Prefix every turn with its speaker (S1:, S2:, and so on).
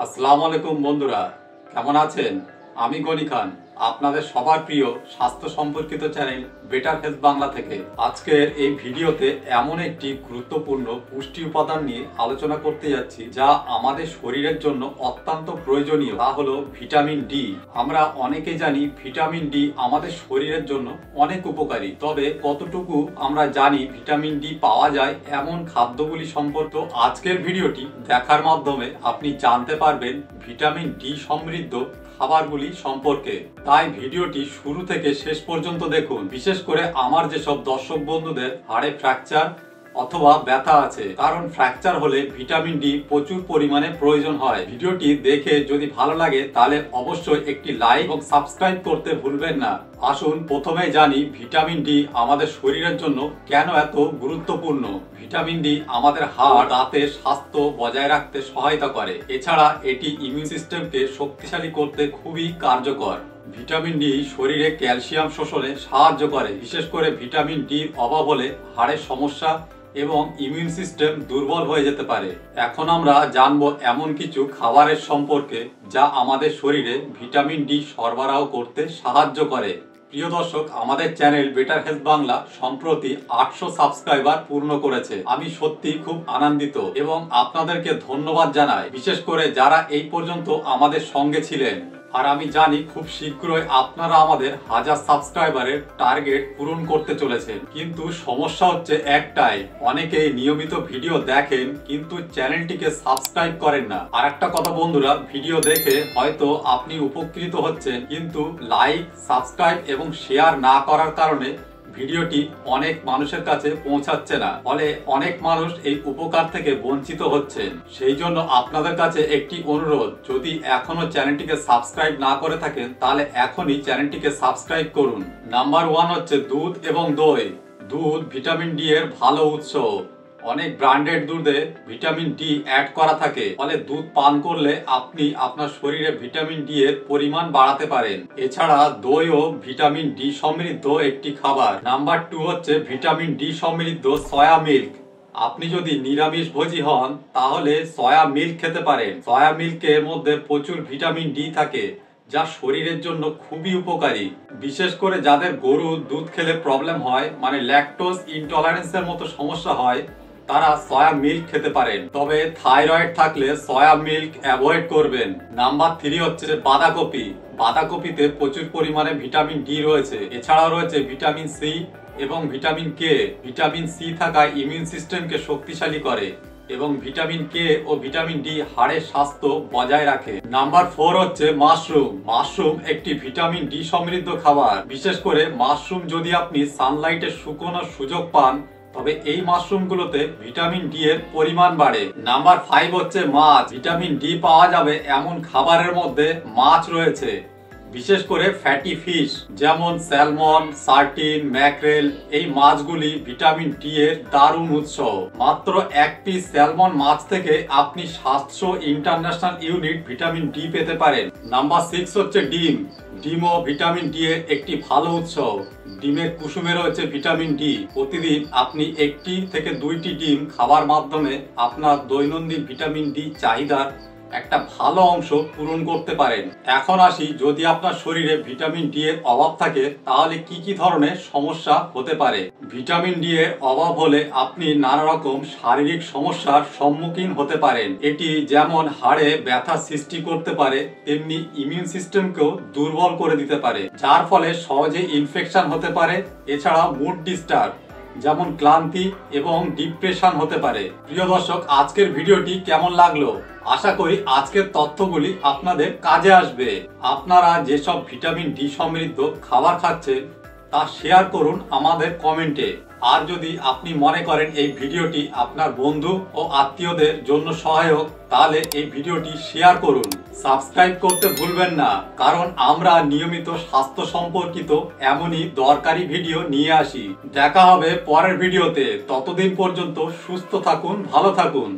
S1: আসসালামু আলাইকুম বন্ধুরা, কেমন আছেন? আমি গনি খান, আপনাদের সবার প্রিয় স্বাস্থ্য সম্পর্কিত চ্যানেল বেটার হেলথ বাংলা থেকে। আজকের এই ভিডিওতে এমন একটি গুরুত্বপূর্ণ পুষ্টি উপাদান নিয়ে আলোচনা করতে যাচ্ছি যা আমাদের শরীরের জন্য অত্যন্ত প্রয়োজনীয়, তা হলো ভিটামিন ডি। আমরা অনেকে জানি ভিটামিন ডি আমাদের শরীরের জন্য অনেক উপকারী, তবে কতটুকু আমরা জানি ভিটামিন ডি পাওয়া যায় এমন খাদ্যগুলি সম্পর্কে আজকের ভিডিওটি দেখার মাধ্যমে আপনি জানতে পারবেন ভিটামিন ডি সমৃদ্ধ খাবারগুলি সম্পর্কে। তাই ভিডিওটি শুরু থেকে শেষ পর্যন্ত দেখুন। বিশেষ করে আমার যেসব দর্শক বন্ধুদের হাড়ে ফ্র্যাকচার অথবা ব্যথা আছে, কারণ ফ্র্যাকচার হলে ভিটামিন ডি প্রচুর পরিমাণে প্রয়োজন হয়। ভিডিওটি দেখে যদি ভালো লাগে তাহলে অবশ্যই একটি লাইক এবং সাবস্ক্রাইব করতে ভুলবেন না। আসুন প্রথমে জানি ভিটামিন ডি আমাদের শরীরের জন্য কেন এত গুরুত্বপূর্ণ। ভিটামিন ডি আমাদের হাড় দাঁতের স্বাস্থ্য বজায় রাখতে সহায়তা করে। এছাড়া এটি ইমিউন সিস্টেমকে শক্তিশালী করতে খুবই কার্যকর। ভিটামিন ডি শরীরে ক্যালসিয়াম শোষণে সাহায্য করে। বিশেষ করে ভিটামিন ডির অভাব হলে হাড়ের সমস্যা এবং ইমিউন সিস্টেম দুর্বল হয়ে যেতে পারে। এখন আমরা জানবো এমন কিছু খাবারের সম্পর্কে যা আমাদের শরীরে ভিটামিন ডি সরবরাহ করতে সাহায্য করে। প্রিয় দর্শক, আমাদের চ্যানেল বেটার হেলথ বাংলা সম্প্রতি 800 সাবস্ক্রাইবার পূর্ণ করেছে। আমি সত্যি খুব আনন্দিত এবং আপনাদেরকে ধন্যবাদ জানাই, বিশেষ করে যারা এই পর্যন্ত আমাদের সঙ্গে ছিলেন। আর আমি জানি খুব শীঘ্রই আপনারা আমাদের 1000 সাবস্ক্রাইবারের টার্গেট পূরণ করতে চলেছেন। কিন্তু সমস্যা হচ্ছে একটাই, অনেকেই নিয়মিত ভিডিও দেখেন কিন্তু চ্যানেলটিকে সাবস্ক্রাইব করেন না। আর একটা কথা বন্ধুরা, ভিডিও দেখে হয়তো আপনি উপকৃত হচ্ছেন কিন্তু লাইক, সাবস্ক্রাইব এবং শেয়ার না করার কারণে ভিডিওটি অনেক মানুষের কাছে পৌঁছাচ্ছে না, ফলে অনেক মানুষ এই উপকার থেকে বঞ্চিত হচ্ছেন। সেই জন্য আপনাদের কাছে একটি অনুরোধ, যদি এখনো চ্যানেলটিকে সাবস্ক্রাইব না করে থাকেন তাহলে এখনই চ্যানেলটিকে সাবস্ক্রাইব করুন। নাম্বার 1 হচ্ছে দুধ এবং দই। দুধ ভিটামিন ডি এর ভালো উৎস। অনেক ব্র্যান্ডেড দুধে ভিটামিন ডি অ্যাড করা থাকে, ফলে দুধ পান করলে আপনি আপনার শরীরে ভিটামিন ডি এর পরিমাণ বাড়াতে পারেন। এছাড়া দইও ভিটামিন ডি সমৃদ্ধ একটি খাবার। নাম্বার 2 হচ্ছে ভিটামিন ডি সমৃদ্ধ সয়া মিল্ক। আপনি যদি নিরামিষ ভোজী হন তাহলে সয়া মিল্ক খেতে পারেন। সয়া মিল্কের মধ্যে প্রচুর ভিটামিন ডি থাকে যা শরীরের জন্য খুবই উপকারী। বিশেষ করে যাদের গরুর দুধ খেলে প্রবলেম হয়, মানে ল্যাকটোজ ইনটলারেন্সের মতো সমস্যা হয়, তারা সয়া মিল্ক খেতে পারেন। তবে থাইরয়েড থাকলে সয়া মিল্ক অ্যাভয়েড করবেন। নাম্বার 3 হচ্ছে বাঁধাকপি। বাঁধাকপিতে প্রচুর পরিমাণে ভিটামিন ডি রয়েছে। এছাড়াও রয়েছে ভিটামিন সি এবং ভিটামিন কে। ভিটামিন সি থাকায় ইমিউন সিস্টেমকে শক্তিশালী করে এবং ভিটামিন কে ও ভিটামিন ডি হাড়ের স্বাস্থ্য বজায় রাখে। নাম্বার 4 হচ্ছে মাশরুম। মাশরুম একটি ভিটামিন ডি সমৃদ্ধ খাবার। বিশেষ করে মাশরুম যদি আপনি সানলাইটে শুকোনোর সুযোগ পান তবে এই মাশরুমগুলোতে ভিটামিন ডি এর পরিমাণ বাড়ে। নাম্বার 5 হচ্ছে মাছ। ভিটামিন ডি পাওয়া যাবে এমন খাবারের মধ্যে মাছ রয়েছে, বিশেষ করে ফ্যাটি ফিশ যেমন স্যালমন, সার্টিন, ম্যাকরেল। এই মাছগুলি ভিটামিন ডি এর দারুণ উৎস। মাত্র 1 পিস স্যালমন মাছ থেকে আপনি 700 ইন্টারন্যাশনাল ইউনিট ভিটামিন ডি পেতে পারেন। নাম্বার 6 হচ্ছে ডিম। ডিমও ভিটামিন ডি এর একটি ভালো উৎস। ডিমের কুসুমে রয়েছে ভিটামিন ডি। প্রতিদিন আপনি 1টি থেকে 2টি ডিম খাওয়ার মাধ্যমে আপনার দৈনন্দিন ভিটামিন ডি চাহিদার একটা ভালো অংশ পূরণ করতে পারেন। এখন আসি, যদি আপনার শরীরে ভিটামিন ডি এর অভাব থাকে তাহলে কি কি ধরনের সমস্যা হতে পারে। ভিটামিন ডি এর অভাব হলে আপনি নানা রকম শারীরিক সমস্যার সম্মুখীন হতে পারেন। এটি যেমন হাড়ে ব্যথা সৃষ্টি করতে পারে, তেমনি ইমিউন সিস্টেমকেও দুর্বল করে দিতে পারে, যার ফলে সহজে ইনফেকশন হতে পারে। এছাড়া মুড ডিস্টার্ব যেমন ক্লান্তি এবং ডিপ্রেশন হতে পারে। প্রিয় দর্শক, আজকের ভিডিওটি কেমন লাগলো? আশা করি আজকের তথ্যগুলি আপনাদের কাজে আসবে। আপনারা যেসব ভিটামিন ডি সমৃদ্ধ খাবার খাচ্ছেন তা শেয়ার করুন আমাদের কমেন্টে। আর যদি আপনি মনে করেন এই ভিডিওটি আপনার বন্ধু ও আত্মীয়দের জন্য সহায়ক তাহলে এই ভিডিওটি শেয়ার করুন। সাবস্ক্রাইব করতে ভুলবেন না, কারণ আমরা নিয়মিত স্বাস্থ্য সম্পর্কিত এমনই দরকারি ভিডিও নিয়ে আসি। দেখা হবে পরের ভিডিওতে। ততদিন পর্যন্ত সুস্থ থাকুন, ভালো থাকুন।